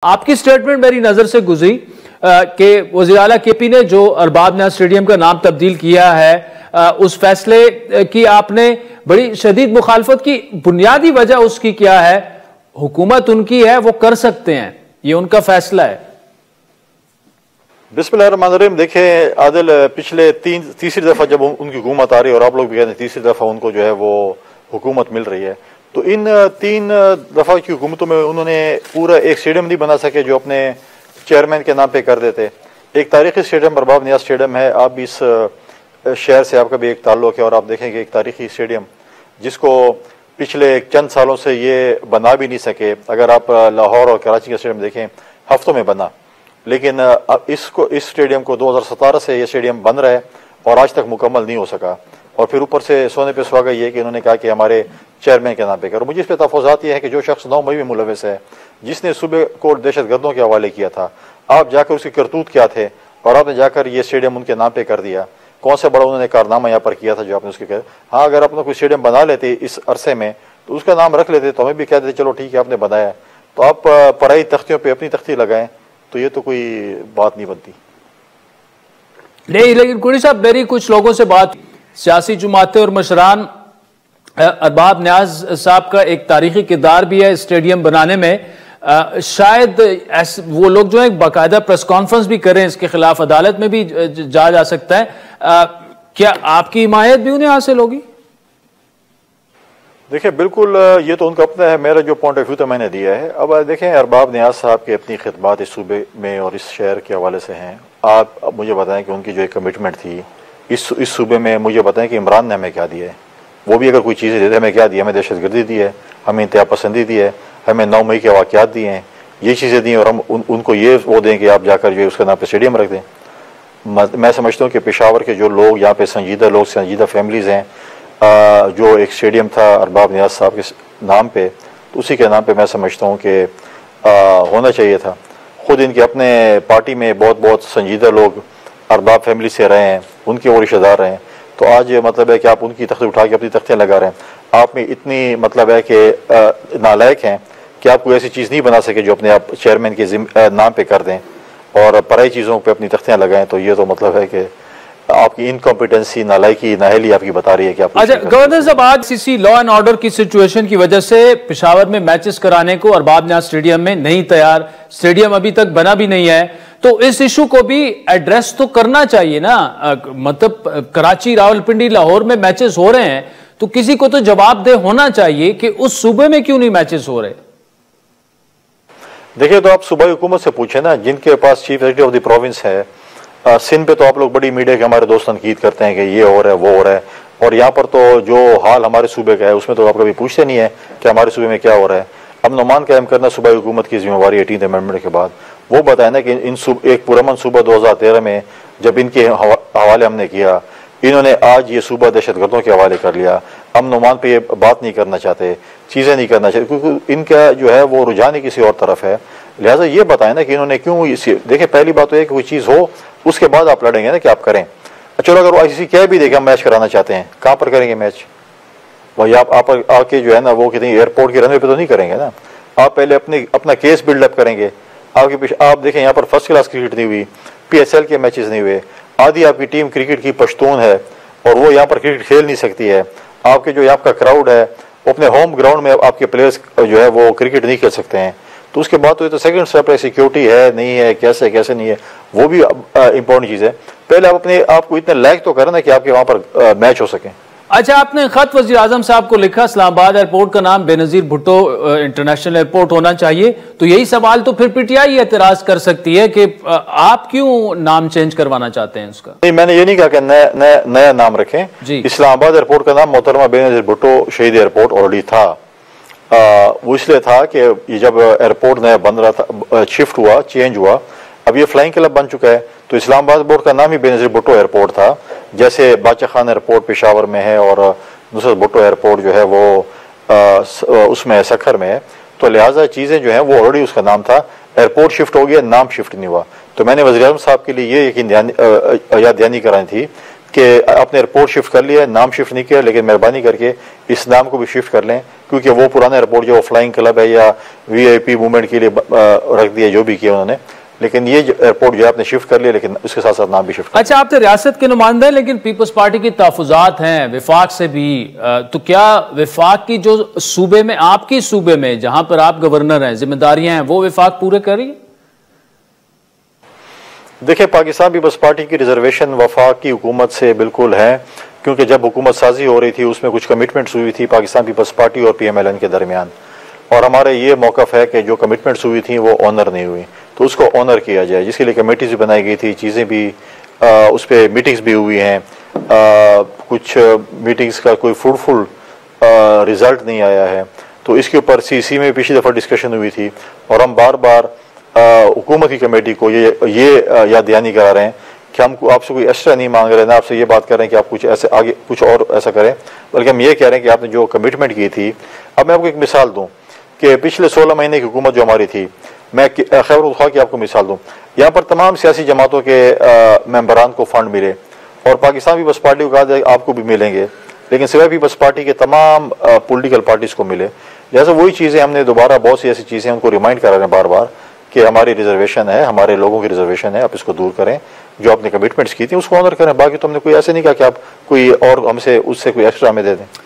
आपकी स्टेटमेंट मेरी नजर से गुजरी कि वज़ीर आला केपी ने जो अरबाब न्याज़ स्टेडियम का नाम तब्दील किया है, उस फैसले की आपने बड़ी शदीद मुखालफत की। बुनियादी वजह उसकी क्या है? हुकूमत उनकी है, वो कर सकते हैं, ये उनका फैसला है। बिस्मिल्लाहिर्रहमानिर्रहीम। देखें आदिल, पिछले तीसरी दफ़ा जब उनकी हुकूमत आ रही है और आप लोग भी कहते हैं तीसरी दफ़ा उनको जो है वो हुकूमत मिल रही है, तो इन 3 दफ़ा की हुकूमतों में उन्होंने पूरा एक स्टेडियम नहीं बना सके जो अपने चेयरमैन के नाम पे कर देते। एक तारीखी स्टेडियम अरबाब न्याज़ स्टेडियम है। आप भी इस शहर से आपका भी एक ताल्लुक़ है और आप देखेंगे एक तारीखी स्टेडियम जिसको पिछले चंद सालों से ये बना भी नहीं सके। अगर आप लाहौर और कराची का स्टेडियम देखें, हफ्तों में बना, लेकिन इस स्टेडियम को 2017 से ये स्टेडियम बन रहा है और आज तक मुकम्मल नहीं हो सका। और फिर ऊपर से सोने पे सुहागा ये कि इन्होंने कहा कि हमारे चेयरमैन के नाम पे करो। मुझे इस पर तफावत ये है कि जो शख्स 9 मई में मुलविस है, जिसने सुबह को दहशतगर्दों के हवाले किया था, आप जाकर उसके करतूत क्या थे और आपने जाकर ये स्टेडियम उनके नाम पे कर दिया। कौन सा बड़ा उन्होंने कारनामा यहाँ पर किया था जो आपने उसके कहा? हाँ, अगर आपने कोई स्टेडियम बना लेते इस अरसे में तो उसका नाम रख लेते, तो हमें भी कह देते चलो ठीक है आपने बनाया, तो आप पराई तख्तियों पर अपनी तख्ती लगाएं, तो ये तो कोई बात नहीं बनती। नहीं, लेकिन कुड़ी साहब, मेरी कुछ लोगों से बात, सियासी जमातें और मशरान, अरबाब न्याज साहब का एक तारीखी किरदार भी है स्टेडियम बनाने में। शायद वो लोग जो है बाकायदा प्रेस कॉन्फ्रेंस भी करें, इसके खिलाफ अदालत में भी जा सकता है। क्या आपकी हिमायत भी उन्हें हासिल होगी? देखिए, बिल्कुल ये तो उनका अपना है, मेरा जो पॉइंट ऑफ व्यू तो मैंने दिया है। अब देखें, अरबाब न्याज साहब की अपनी खिदमत इस सूबे में और इस शहर के हवाले से हैं। आप मुझे बताएं कि उनकी जो एक कमिटमेंट थी इस सूबे में, मुझे बताएं कि इमरान ने हमें क्या दिया है। वो भी अगर कोई चीज़ें देते हमें क्या दिया? हमें दहशतगर्दी दी है, हमें इंतहा पसंदी दी है, हमें 9 मई के वाक़यात दिए हैं, ये चीज़ें दी, और हम उनको ये वो दें कि आप जाकर जो है उसका नाम पे स्टेडियम रख दें। मैं समझता हूँ कि पेशावर के जो लोग यहाँ पे संजीदा लोग, संजीदा फैमिलीज़ हैं, जो एक स्टेडियम था अरबाब न्याज साहब के नाम पे, तो उसी के नाम पे मैं समझता हूँ कि होना चाहिए था। ख़ुद इनके अपने पार्टी में बहुत बहुत संजीदा लोग अरबाब फैमिली से रहे हैं, उनके वो रिश्तेदार रहे हैं, तो आज मतलब है कि आप उनकी तख्ती उठा के अपनी तख्तियाँ लगा रहे हैं। आप में इतनी मतलब है कि नालायक हैं कि आप कोई ऐसी चीज़ नहीं बना सके जो अपने आप चेयरमैन के नाम पे कर दें और पराई चीज़ों पे अपनी तख्तियाँ लगाएं, तो ये तो मतलब है कि आपकी इनकॉम्पिटेंसी, नालायकी, नाहली आपकी बता रही है कि आप। अच्छा गवर्नर साहब, आज सीसी लॉ एंड ऑर्डर की सिचुएशन की वजह से पेशावर में मैचेस कराने को अरबाब न्याज स्टेडियम में नहीं तैयार, स्टेडियम अभी तक बना भी नहीं है, तो इस इशू को भी एड्रेस तो करना चाहिए ना। मतलब कराची, रावलपिंडी, लाहौर में मैचेस हो रहे हैं, तो किसी को तो जवाबदेह होना चाहिए कि उस सूबे में क्यों नहीं मैचेस हो रहे। देखिए, तो आप सूबाई हुकूमत से पूछे ना, जिनके पास chief executive of the province है। सिंध पे तो आप लोग बड़ी मीडिया के हमारे दोस्त तनकीद करते हैं कि ये हो रहा है, वो हो रहा है, और यहाँ पर तो जो हाल हमारे सूबे का है उसमें तो आप कभी पूछते नहीं है कि हमारे सूबे में क्या हो रहा है। अमन कायम करना सूबाई हुकूमत की जिम्मेवारी 18th अमेंडमेंट के बाद। वो बताया ना कि एक पुरअमन सूबा 2013 में जब इनके हवाले हमने किया, इन्होंने आज ये सूबा दहशतगर्दों के हवाले कर लिया। अमन पे ये बात नहीं करना चाहते, चीज़ें नहीं करना चाहते, क्योंकि इनका जो है वो रुझान ही किसी और तरफ है। लिहाजा ये बताएं ना कि इन्होंने क्यों इसी। देखिए, पहली बात तो है कि कोई चीज़ हो उसके बाद आप लड़ेंगे ना कि आप करें। चलो, अगर वो ICC कह भी देगा मैच कराना चाहते हैं, कहाँ पर करेंगे मैच? वही आप आके जो है ना वो कहते हैं एयरपोर्ट के रनवे पे तो नहीं करेंगे ना। आप पहले अपना केस बिल्डअप करेंगे। आपके पीछे आप देखें, यहाँ पर फर्स्ट क्लास क्रिकेट नहीं हुई, PSL के मैचेस नहीं हुए, आधी आपकी टीम क्रिकेट की पश्तून है और वो यहाँ पर क्रिकेट खेल नहीं सकती है। आपके जो यहाँ का क्राउड है वो अपने होम ग्राउंड में आपके प्लेयर्स जो है वो क्रिकेट नहीं खेल सकते हैं। तो उसके बाद तो ये तो सेकंड स्टेप है, सिक्योरिटी है नहीं है, कैसे नहीं है, वो भी इंपॉर्टेंट चीज़ है। पहले आप अपने आपको इतने लायक तो करें ना कि आपके वहाँ पर मैच हो सके। अच्छा, आपने खत वज़ीर आज़म साहब को लिखा, इस्लामाबाद एयरपोर्ट का नाम बेनज़ीर भुट्टो इंटरनेशनल एयरपोर्ट होना चाहिए, तो यही सवाल तो फिर PTI एतराज कर सकती है कि आप क्यों नाम चेंज करवाना चाहते हैं उसका। नहीं, मैंने ये नहीं कहा कि नया नाम रखें जी। इस्लामाबाद एयरपोर्ट का नाम मोहतरमा बेनज़ीर भुट्टो शहीद एयरपोर्ट ऑलरेडी था। वो इसलिए था कि ये जब एयरपोर्ट नया बन रहा था, शिफ्ट हुआ, चेंज हुआ, अब ये फ्लाइंग क्लब बन चुका है, तो इस्लामाबाद बोर्ड का नाम ही बेनज़ीर भुट्टो एयरपोर्ट था। जैसे बादशाह खान एयरपोर्ट पेशावर में है और नुसरत भुट्टो एयरपोर्ट जो है वो उसमें सखर में है, तो लिहाजा चीज़ें जो हैं वो ऑलरेडी उसका नाम था। एयरपोर्ट शिफ्ट हो गया, नाम शिफ्ट नहीं हुआ। तो मैंने वज़ीर आज़म साहब के लिए ये यकीन याद दहानी करानी थी कि आपने एयरपोर्ट शिफ्ट कर लिया, नाम शिफ्ट नहीं किया, लेकिन मेहरबानी करके इस नाम को भी शिफ्ट कर लें क्योंकि वो पुराना एयरपोर्ट जो फ्लाइंग क्लब है या वीआईपी मूवमेंट के लिए रख दिया, जो भी किया उन्होंने, लेकिन ये एयरपोर्ट जो है आपने शिफ्ट कर लिया, लेकिन उसके साथ साथ नाम भी शिफ्ट कर। अच्छा, आप तो रियासत के नुमाइंदे हैं, लेकिन पीपल्स पार्टी की तहफुजात हैं विफाक से भी, तो क्या विफाक की जो सूबे में, आपकी सूबे में जहां पर आप गवर्नर हैं, जिम्मेदारियां हैं, वो विफाक पूरे कर रही है? देखिए, पाकिस्तान पीपल्स पार्टी की रिजर्वेशन वफाक की हुकूमत से बिल्कुल है, क्योंकि जब हुकूमत साजी हो रही थी उसमें कुछ कमिटमेंट्स हुई थी पाकिस्तान पीपल्स पार्टी और PMLN के दरमियान, और हमारे ये मौक़िफ़ है कि जो कमिटमेंट्स हुई थी वो ऑनर नहीं हुई, तो उसको ऑनर किया जाए, जिसके लिए कमेटीज भी बनाई गई थी, चीज़ें भी उस पर मीटिंग्स भी हुई हैं, कुछ मीटिंग्स का कोई फ्रूटफुल रिज़ल्ट नहीं आया है, तो इसके ऊपर CC में पिछली दफ़ा डिस्कशन हुई थी, और हम बार बार हुकूमत की कमेटी को ये याद दहानी करा रहे हैं कि हम आपसे कोई एक्स्ट्रा नहीं मांग रहे, ना आपसे ये बात कर रहे हैं कि आप कुछ ऐसे आगे कुछ और ऐसा करें, बल्कि हम ये कह रहे हैं कि आपने जो कमिटमेंट की थी। अब मैं आपको एक मिसाल दूं कि पिछले 16 महीने की हुकूमत जो हमारी थी, मैं खैबर ख्वाह की आपको मिसाल दूं, यहाँ पर तमाम सियासी जमातों के मेंबरान को फंड मिले, और पाकिस्तान पीपल्स पार्टी को कहा जाए आपको भी मिलेंगे, लेकिन सिवाय पीपल्स पार्टी के तमाम पॉलिटिकल पार्टीज को मिले। जैसे वही चीज़ें हमने दोबारा बहुत सी ऐसी चीज़ें उनको रिमाइंड करा रहे हैं बार बार कि हमारी रिजर्वेशन है, हमारे लोगों की रिजर्वेशन है, आप इसको दूर करें, जो आपने कमिटमेंट्स की थी उसको ऑनर करें। बाकी तो हमने कोई ऐसे नहीं कहा कि आप कोई और हमसे उससे कोई एक्स्ट्रा हमें दे दें।